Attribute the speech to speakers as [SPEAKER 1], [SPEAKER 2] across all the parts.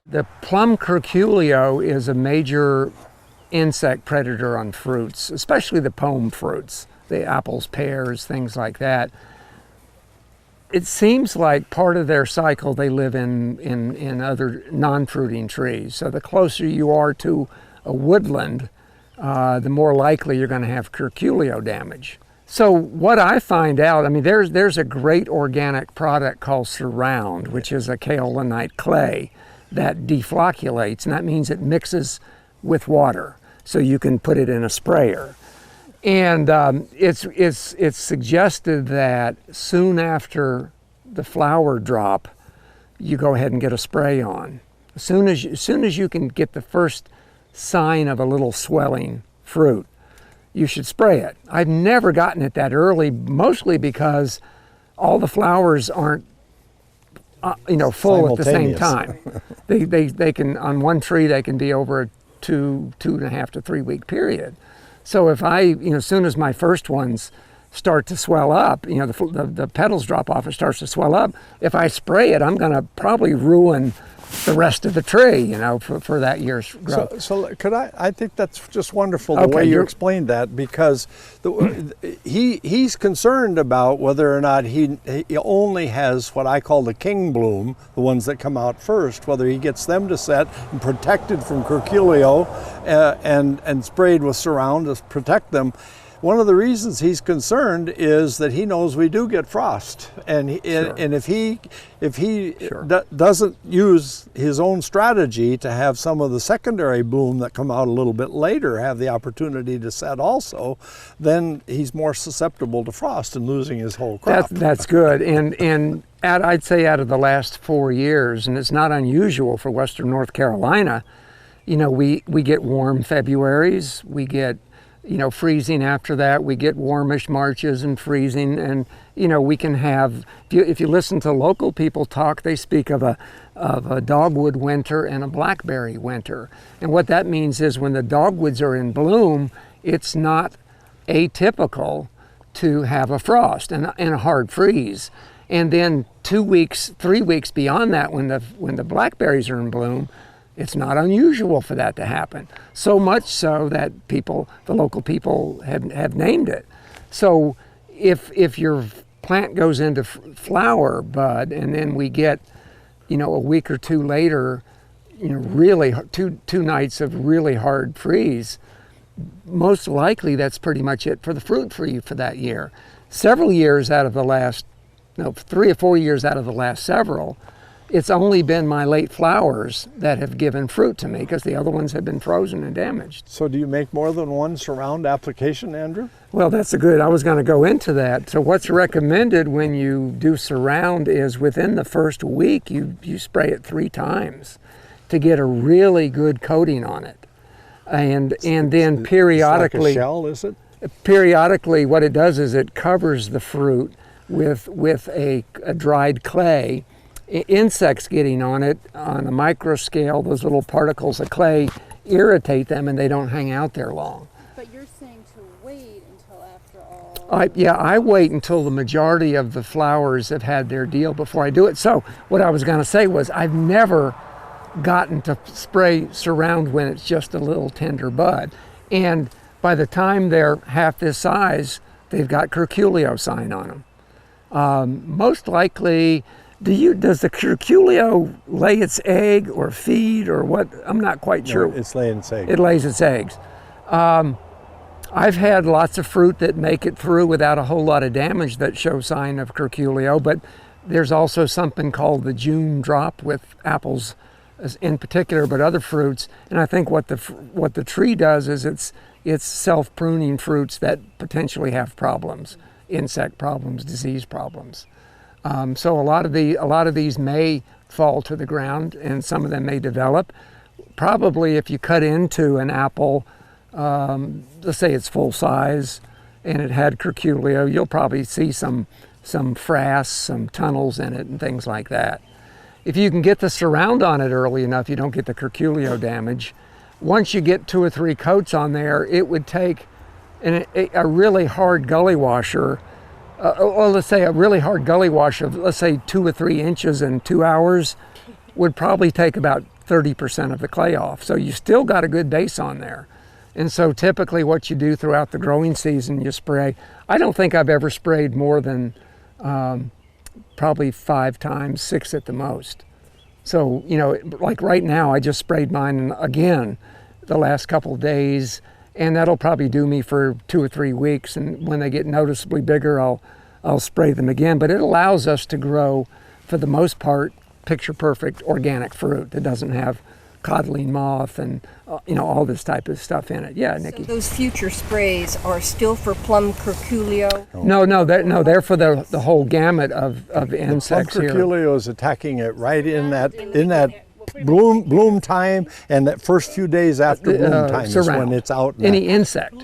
[SPEAKER 1] The plum curculio is a major insect predator on fruits, especially the pome fruits, the apples, pears, things like that. It seems like part of their cycle they live in other non-fruiting trees. So the closer you are to a woodland, the more likely you're going to have curculio damage. So what I find out, I mean, there's a great organic product called Surround, which is a kaolinite clay that deflocculates, and that means it mixes with water, so you can put it in a sprayer. And it's suggested that soon after the flower drop, you go ahead and get a spray on. As soon as you can get the first sign of a little swelling fruit, you should spray it. I've never gotten it that early, mostly because all the flowers aren't full at the same time. They can, on one tree, they can be over a 2.5 to 3 week period. So if as soon as my first ones start to swell up, the petals drop off, it starts to swell up. If I spray it, I'm going to probably ruin the rest of the tree, for that year's growth.
[SPEAKER 2] So could I think that's just wonderful the way you explained that, because he's concerned about whether or not he only has what I call the king bloom, the ones that come out first, whether he gets them to set and protected from curculio and sprayed with Surround to protect them. One of the reasons he's concerned is that he knows we do get frost, and if he doesn't use his own strategy to have some of the secondary bloom that come out a little bit later have the opportunity to set also, then he's more susceptible to frost and losing his whole crop.
[SPEAKER 1] That's good, and I'd say out of the last 4 years, and it's not unusual for Western North Carolina, we get warm Februaries, we get freezing after that, we get warmish Marches and freezing, and we can have, if you listen to local people talk, they speak of a dogwood winter and a blackberry winter. And what that means is when the dogwoods are in bloom, it's not atypical to have a frost and a hard freeze. And then 2 weeks, 3 weeks beyond that, when the blackberries are in bloom, it's not unusual for that to happen. So much so that the local people have named it. So if your plant goes into flower bud, and then we get, a week or two later, really two nights of really hard freeze, most likely that's pretty much it for the fruit for you for that year. 3 or 4 years out of the last several, it's only been my late flowers that have given fruit to me, because the other ones have been frozen and damaged.
[SPEAKER 2] So do you make more than one Surround application, Andrew?
[SPEAKER 1] Well, I was going to go into that. So what's recommended when you do Surround is within the first week, you spray it 3 times to get a really good coating on it. And then periodically...
[SPEAKER 2] It's like a shell, is it?
[SPEAKER 1] Periodically, what it does is it covers the fruit with a dried clay. Insects getting on it on a micro scale, those little particles of clay irritate them and they don't hang out there long.
[SPEAKER 3] But you're saying to wait until after all...
[SPEAKER 1] I wait until the majority of the flowers have had their deal before I do it. So what I was going to say was I've never gotten to spray Surround when it's just a little tender bud. And by the time they're half this size, they've got curculio sign on them. Most likely... Does the curculio lay its egg or feed or what? I'm not quite sure.
[SPEAKER 2] It's laying its egg.
[SPEAKER 1] It lays its eggs. I've had lots of fruit that make it through without a whole lot of damage that show sign of curculio, but there's also something called the June drop with apples in particular, but other fruits. And I think what the tree does is it's self-pruning fruits that potentially have problems, insect problems, disease problems. So a lot of these may fall to the ground, and some of them may develop. Probably if you cut into an apple, let's say it's full size, and it had curculio, you'll probably see some frass, some tunnels in it, and things like that. If you can get the Surround on it early enough, you don't get the curculio damage. Once you get 2 or 3 coats on there, it would take a really hard gully washer. Let's say a really hard gully wash of, let's say 2 or 3 inches in 2 hours would probably take about 30% of the clay off. So you still got a good base on there. And so typically what you do throughout the growing season, you spray. I don't think I've ever sprayed more than probably 5 times, 6 at the most. So, you know, like right now, I just sprayed mine again the last couple of days, and that'll probably do me for 2 or 3 weeks. And when they get noticeably bigger, I'll spray them again. But it allows us to grow, for the most part, picture perfect organic fruit that doesn't have codling moth and you know, all this type of stuff in it. Yeah, Nikki.
[SPEAKER 4] So those future sprays are still for plum curculio?
[SPEAKER 1] No, they're for the whole gamut of insects
[SPEAKER 2] Plum
[SPEAKER 1] here.
[SPEAKER 2] curculio is attacking it right in that bloom time, and that first few days after bloom time is when it's out.
[SPEAKER 1] Any insect.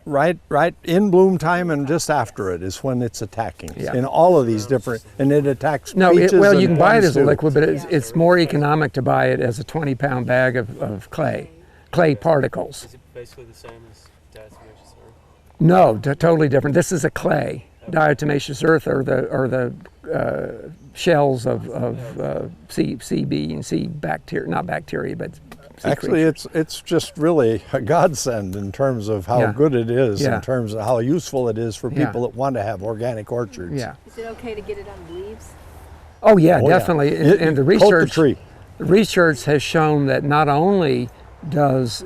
[SPEAKER 2] Right in bloom time and just after it is when it's attacking. Yeah. In all of these different, and it attacks peaches.
[SPEAKER 1] Well, you can buy it as a
[SPEAKER 2] too.
[SPEAKER 1] liquid, but it's more economic to buy it as a 20-pound bag of clay particles.
[SPEAKER 5] Is it basically the same as diatomaceous earth?
[SPEAKER 1] No, totally different. This is a clay. Diatomaceous earth are the shells of CB and C bacteria, not bacteria, but
[SPEAKER 2] actually it's just really a godsend in terms of how good it is, in terms of how useful it is for people that want to have organic orchards.
[SPEAKER 1] Yeah.
[SPEAKER 3] Is it okay to get it on leaves?
[SPEAKER 1] Oh yeah, definitely.
[SPEAKER 2] Yeah.
[SPEAKER 1] And the research has shown that not only is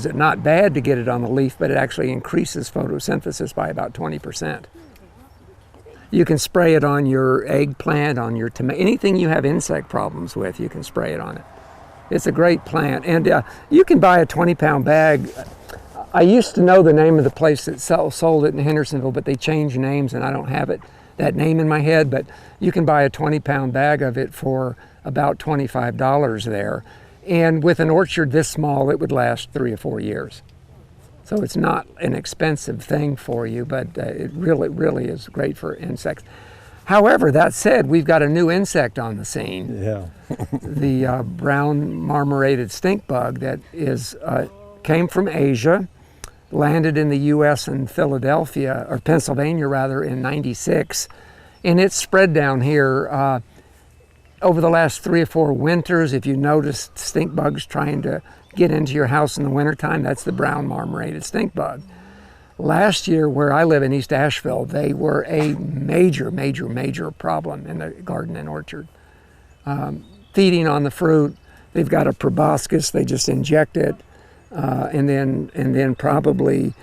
[SPEAKER 1] it not bad to get it on the leaf, but it actually increases photosynthesis by about 20%. You can spray it on your eggplant, on your tomato, anything you have insect problems with, you can spray it on it. It's a great plant, and you can buy a 20-pound bag. I used to know the name of the place that sold it in Hendersonville, but they changed names, and I don't have that name in my head, but you can buy a 20-pound bag of it for about $25 there. And with an orchard this small, it would last 3 or 4 years. So it's not an expensive thing for you, but it really is great for insects. However, that said, we've got a new insect on the scene.
[SPEAKER 2] Yeah.
[SPEAKER 1] The brown marmorated stink bug that came from Asia, landed in the U.S. in Philadelphia, or Pennsylvania rather, in '96, and it's spread down here over the last 3 or 4 winters. If you noticed stink bugs trying to get into your house in the wintertime, that's the brown marmorated stink bug. Last year, where I live in East Asheville, they were a major problem in the garden and orchard. Feeding on the fruit, they've got a proboscis, they just inject it, and then probably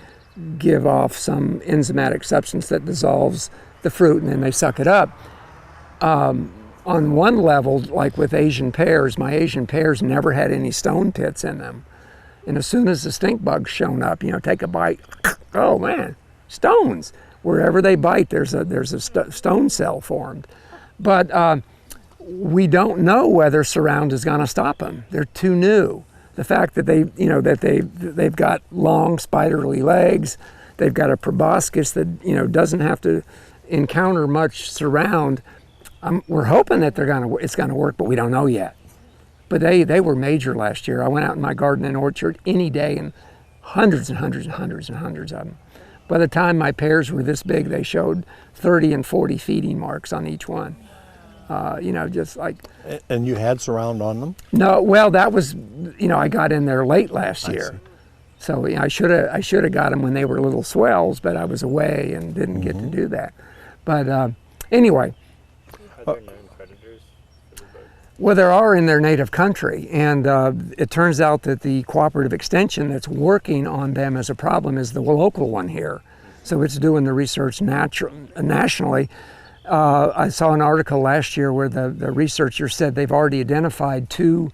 [SPEAKER 1] give off some enzymatic substance that dissolves the fruit, and then they suck it up. On one level, like with Asian pears, my Asian pears never had any stone pits in them. And as soon as the stink bug's shown up, you know, take a bite, oh man, stones. Wherever they bite, there's a stone cell formed. But we don't know whether Surround is going to stop them. They're too new. The fact that they've got long spiderly legs, they've got a proboscis that doesn't have to encounter much Surround. We're hoping that it's going to work, but we don't know yet. But they were major last year. I went out in my garden and orchard any day, and hundreds of them. By the time my pears were this big, they showed 30 and 40 feeding marks on each one. Just like.
[SPEAKER 2] And you had Surround on them?
[SPEAKER 1] No, well, that was, I got in there late last year. So I should have got them when they were little swells, but I was away and didn't get to do that. But anyway.
[SPEAKER 5] Are there known predators?
[SPEAKER 1] Well, there are in their native country, and it turns out that the cooperative extension that's working on them as a problem is the local one here. So it's doing the research nationally. I saw an article last year where the researcher said they've already identified 2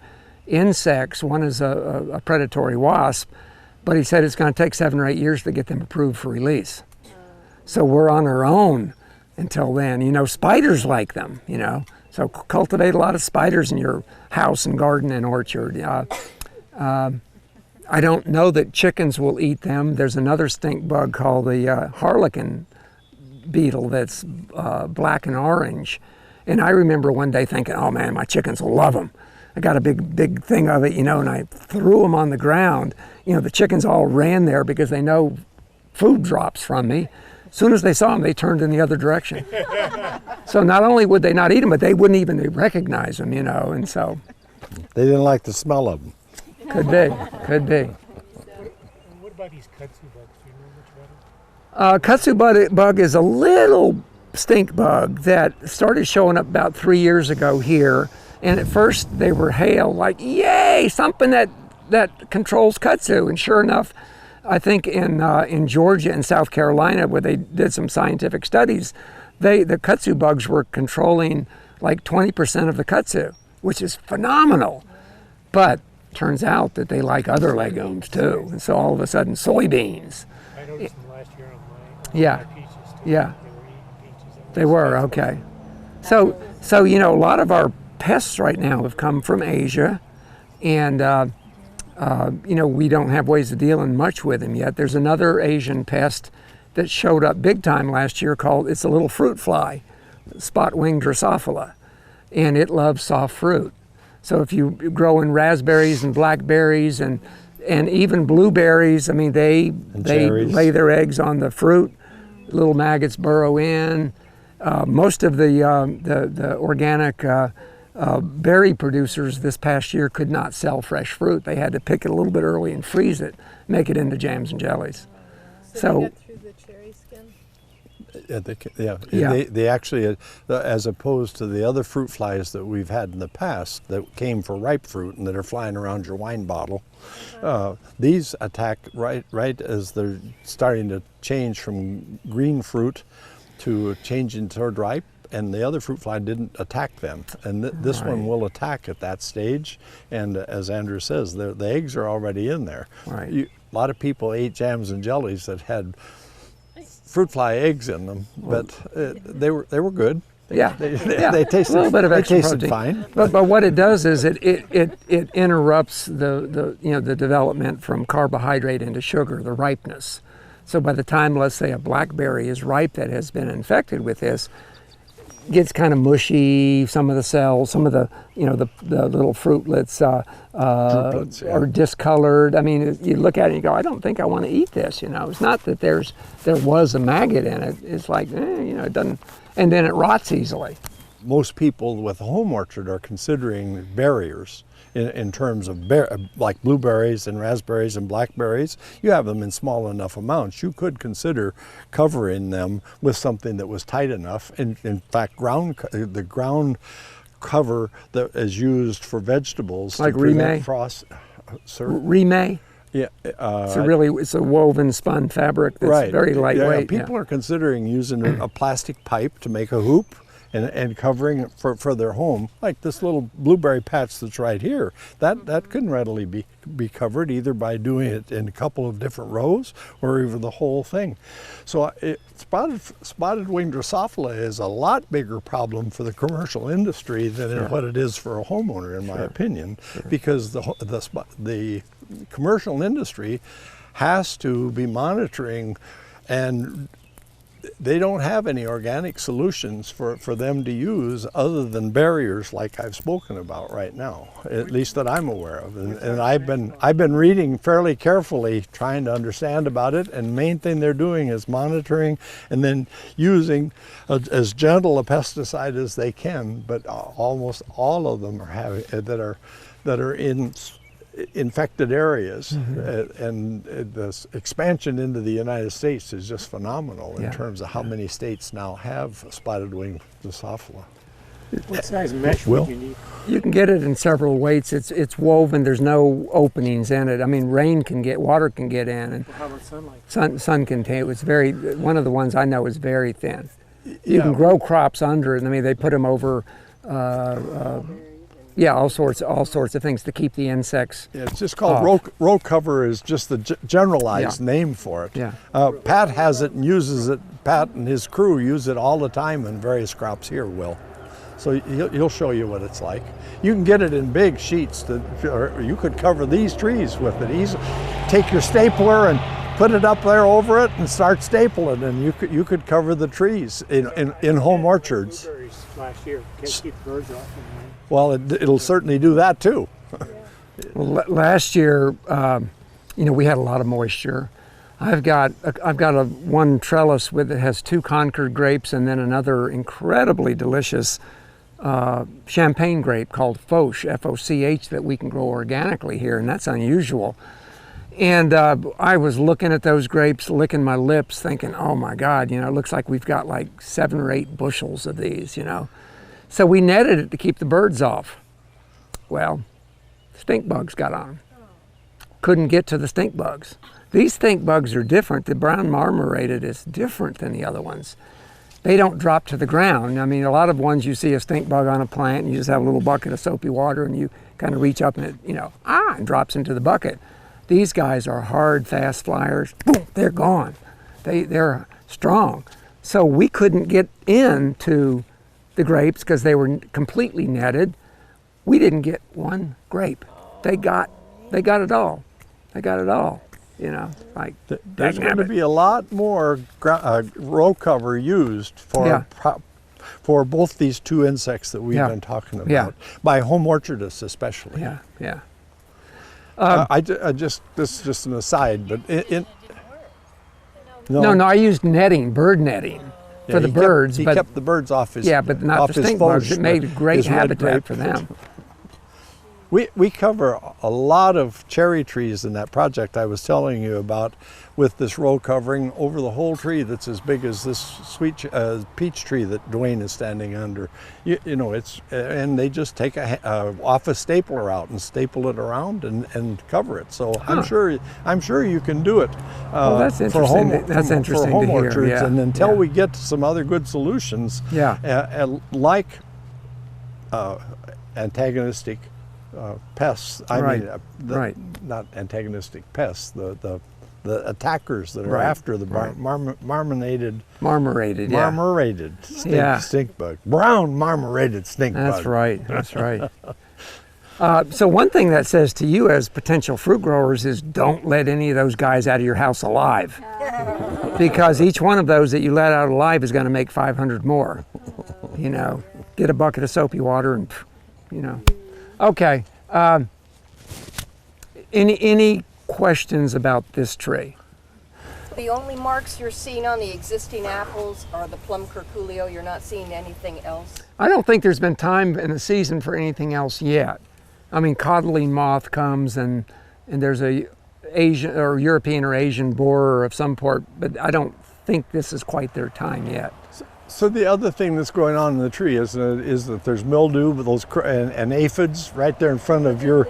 [SPEAKER 1] insects. One is a predatory wasp, but he said it's going to take 7 or 8 years to get them approved for release. So we're on our own until then. Spiders like them, so cultivate a lot of spiders in your house and garden and orchard. I don't know that chickens will eat them. There's another stink bug called the harlequin beetle that's black and orange. And I remember one day thinking, oh man, my chickens will love them. I got a big thing of it, and I threw them on the ground. The chickens all ran there because they know food drops from me. As soon as they saw them, they turned in the other direction. So not only would they not eat them, but they wouldn't even recognize them, and so
[SPEAKER 2] They didn't like the smell of them.
[SPEAKER 1] Could be, could be.
[SPEAKER 6] And what about these kudzu bugs? Do you know much about them?
[SPEAKER 1] Kudzu bug is a little stink bug that started showing up about 3 years ago here. And at first they were hailed like, yay, something that controls kudzu. And sure enough, I think in Georgia and South Carolina, where they did some scientific studies, the kudzu bugs were controlling like 20% of the kudzu, which is phenomenal. But turns out that they like other legumes too. And so all of a sudden, soybeans.
[SPEAKER 6] I noticed them last year on
[SPEAKER 1] Yeah.
[SPEAKER 6] my peaches too.
[SPEAKER 1] Yeah.
[SPEAKER 6] They were eating peaches.
[SPEAKER 1] They were, okay. So you know, a lot of our pests right now have come from Asia, and you know, we don't have ways of dealing much with them yet. There's another Asian pest that showed up big time last year called, it's a little fruit fly, spot-winged drosophila, and it loves soft fruit. So if you grow in raspberries and blackberries and even blueberries, I mean, they lay their eggs on the fruit. Little maggots burrow in. Most of the organic berry producers this past year could not sell fresh fruit. They had to pick it a little bit early and freeze it, make it into jams and jellies.
[SPEAKER 3] So they get through the cherry skin?
[SPEAKER 2] They actually, as opposed to the other fruit flies that we've had in the past that came for ripe fruit and that are flying around your wine bottle, these attack right as they're starting to change from green fruit to changing toward ripe, and the other fruit fly didn't attack them. And this one will attack at that stage, and as Andrew says, the eggs are already in there.
[SPEAKER 1] Right.
[SPEAKER 2] A lot of people ate jams and jellies that had fruit fly eggs in them, but they were good.
[SPEAKER 1] Yeah,
[SPEAKER 2] They tasted
[SPEAKER 1] a little bit of extra
[SPEAKER 2] tasted
[SPEAKER 1] protein.
[SPEAKER 2] fine.
[SPEAKER 1] But what it does is it interrupts the development from carbohydrate into sugar, the ripeness. So by the time, let's say, a blackberry is ripe that has been infected with this, gets kind of mushy. Some of the cells, some of the the little fruitlets are discolored. I mean, you look at it and you go, I don't think I want to eat this. You know, it's not that there was a maggot in it. It's like it doesn't, and then it rots easily.
[SPEAKER 2] Most people with a home orchard are considering barriers in terms of like blueberries and raspberries and blackberries. You have them in small enough amounts. You could consider covering them with something that was tight enough. In fact, the ground cover that is used for vegetables
[SPEAKER 1] like
[SPEAKER 2] to prevent
[SPEAKER 1] Rejuvenate?
[SPEAKER 2] frost. Sir?
[SPEAKER 1] Rejuvenate?
[SPEAKER 2] Yeah,
[SPEAKER 1] It's a woven spun fabric that's very lightweight.
[SPEAKER 2] People are considering using a plastic pipe to make a hoop and covering it for their home, like this little blueberry patch that's right here. That can readily be covered either by doing it in a couple of different rows or even the whole thing. So spotted winged Drosophila is a lot bigger problem for the commercial industry than what it is for a homeowner, in my opinion, because the commercial industry has to be monitoring, and they don't have any organic solutions for them to use other than barriers like I've spoken about right now, at least that I'm aware of. And I've been reading fairly carefully, trying to understand about it, and the main thing they're doing is monitoring and then using as gentle a pesticide as they can, but almost all of them are that are in infected areas, and the expansion into the United States is just phenomenal in terms of how many states now have spotted winged Drosophila.
[SPEAKER 6] What size mesh would you need?
[SPEAKER 1] You can get it in several weights. It's woven. There's no openings in it. I mean, water can get in, and
[SPEAKER 6] How about sunlight?
[SPEAKER 1] sun can take. It's very, one of the ones I know is very thin. You can grow crops under it. I mean, they put them over. All sorts of things to keep the insects.
[SPEAKER 2] Yeah, it's just called row cover is just the generalized name for it.
[SPEAKER 1] Yeah.
[SPEAKER 2] Pat has it and uses it. Pat and his crew use it all the time in various crops here, Will. So he'll show you what it's like. You can get it in big sheets, or you could cover these trees with it easily. Take your stapler and put it up there over it and start stapling, and you could cover the trees in home orchards.
[SPEAKER 6] Blueberries last year. Can't keep the birds off.
[SPEAKER 2] Well, it'll certainly do that too.
[SPEAKER 1] Well, last year, we had a lot of moisture. I've got one trellis that has 2 Concord grapes and then another incredibly delicious champagne grape called Foch, F-O-C-H, that we can grow organically here, and that's unusual. And I was looking at those grapes, licking my lips, thinking, oh my God, you know, it looks like we've got like 7 or 8 bushels of these, you know. So we netted it to keep the birds off. Well, stink bugs got on them. Couldn't get to the stink bugs. These stink bugs are different. The brown marmorated is different than the other ones. They don't drop to the ground. I mean, a lot of ones you see a stink bug on a plant and you just have a little bucket of soapy water and you kind of reach up and it, you know, and drops into the bucket. These guys are hard, fast flyers. Boom, they're gone. They're strong. So we couldn't get into the grapes because they were completely netted. We didn't get one grape. They got it all. They got it all. You know, like
[SPEAKER 2] there's going to be a lot more row cover used for for both these 2 insects that we've been talking about, by home orchardists especially.
[SPEAKER 1] Yeah, yeah.
[SPEAKER 2] This is just an aside, but
[SPEAKER 1] No, I used netting, bird netting, for the birds.
[SPEAKER 2] He kept the birds off his
[SPEAKER 1] but not the stink bugs. It made a great habitat for them.
[SPEAKER 2] We cover a lot of cherry trees in that project I was telling you about, with this row covering over the whole tree that's as big as this sweet peach tree that Dwayne is standing under. You know, it's and they just take off a stapler out and staple it around and cover it. So I'm sure you can do it.
[SPEAKER 1] Well, that's interesting. That's interesting
[SPEAKER 2] for home
[SPEAKER 1] to hear.
[SPEAKER 2] orchards.
[SPEAKER 1] Yeah.
[SPEAKER 2] And until we get to some other good solutions, like antagonistic pests. I mean, not antagonistic pests. The attackers that are after the marmorated stink bug, brown marmorated stink bug.
[SPEAKER 1] That's right. That's right. So one thing that says to you as potential fruit growers is don't let any of those guys out of your house alive, because each one of those that you let out alive is going to make 500 more. You know, get a bucket of soapy water and, you know. Okay. Any questions about this tree?
[SPEAKER 4] The only marks you're seeing on the existing apples are the plum curculio. You're not seeing anything else?
[SPEAKER 1] I don't think there's been time in the season for anything else yet. I mean, codling moth comes and there's a Asian or European or Asian borer of some sort, but I don't think this is quite their time yet.
[SPEAKER 2] So the other thing that's going on in the tree is that there's mildew, but those and aphids right there in front of your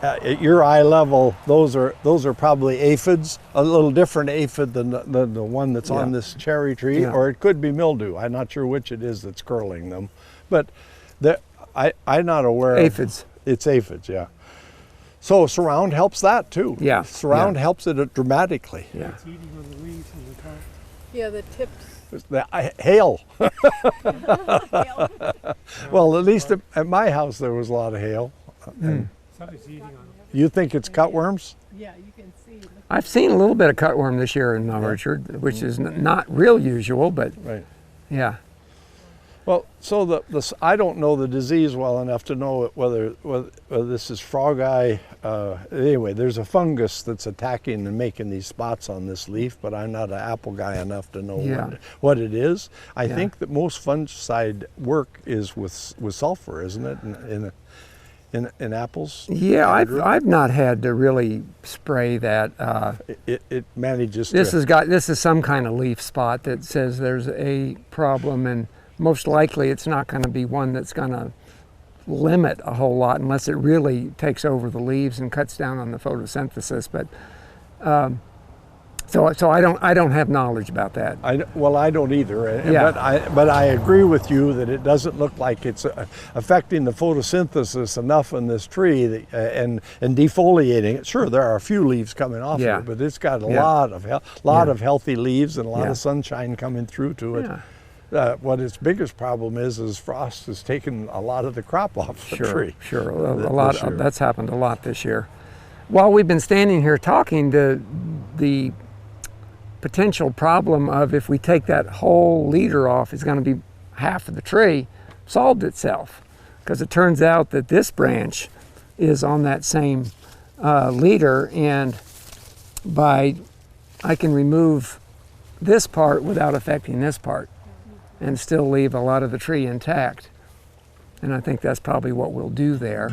[SPEAKER 2] at your eye level. Those are probably aphids, a little different aphid than the one that's on this cherry tree, or it could be mildew. I'm not sure which it is that's curling them, but I'm not aware.
[SPEAKER 1] Aphids.
[SPEAKER 2] It's aphids, yeah. So surround helps that too.
[SPEAKER 1] Yeah.
[SPEAKER 2] Surround helps it dramatically.
[SPEAKER 1] Yeah.
[SPEAKER 6] It's eating on the leaves and the top.
[SPEAKER 3] Yeah, the tips.
[SPEAKER 2] Hail. Well, at least at my house there was a lot of hail.
[SPEAKER 6] Somebody's eating on it.
[SPEAKER 2] You think it's cutworms?
[SPEAKER 3] Yeah, you can see.
[SPEAKER 1] I've seen a little bit of cutworm this year in the orchard, which is not real usual, but yeah.
[SPEAKER 2] Well, so I don't know the disease well enough to know whether this is frog eye. Anyway, there's a fungus that's attacking and making these spots on this leaf, but I'm not an apple guy enough to know what it is. I think that most fungicide work is with sulfur, isn't it? In apples?
[SPEAKER 1] Yeah, I've not had to really spray that.
[SPEAKER 2] It manages.
[SPEAKER 1] This is some kind of leaf spot that says there's a problem, and most likely it's not going to be one that's going to limit a whole lot unless it really takes over the leaves and cuts down on the photosynthesis. But so I don't have knowledge about that.
[SPEAKER 2] I don't either. But I agree with you that it doesn't look like it's affecting the photosynthesis enough in this tree and defoliating it. Sure, there are a few leaves coming off of it, but it's got a lot of healthy leaves and a lot of sunshine coming through to it. What its biggest problem is frost has taken a lot of the crop off the tree.
[SPEAKER 1] Sure, a lot. That's happened a lot this year. While we've been standing here talking, the potential problem of if we take that whole leader off is going to be half of the tree solved itself, because it turns out that this branch is on that same leader, and I can remove this part without affecting this part and still leave a lot of the tree intact. And I think that's probably what we'll do there.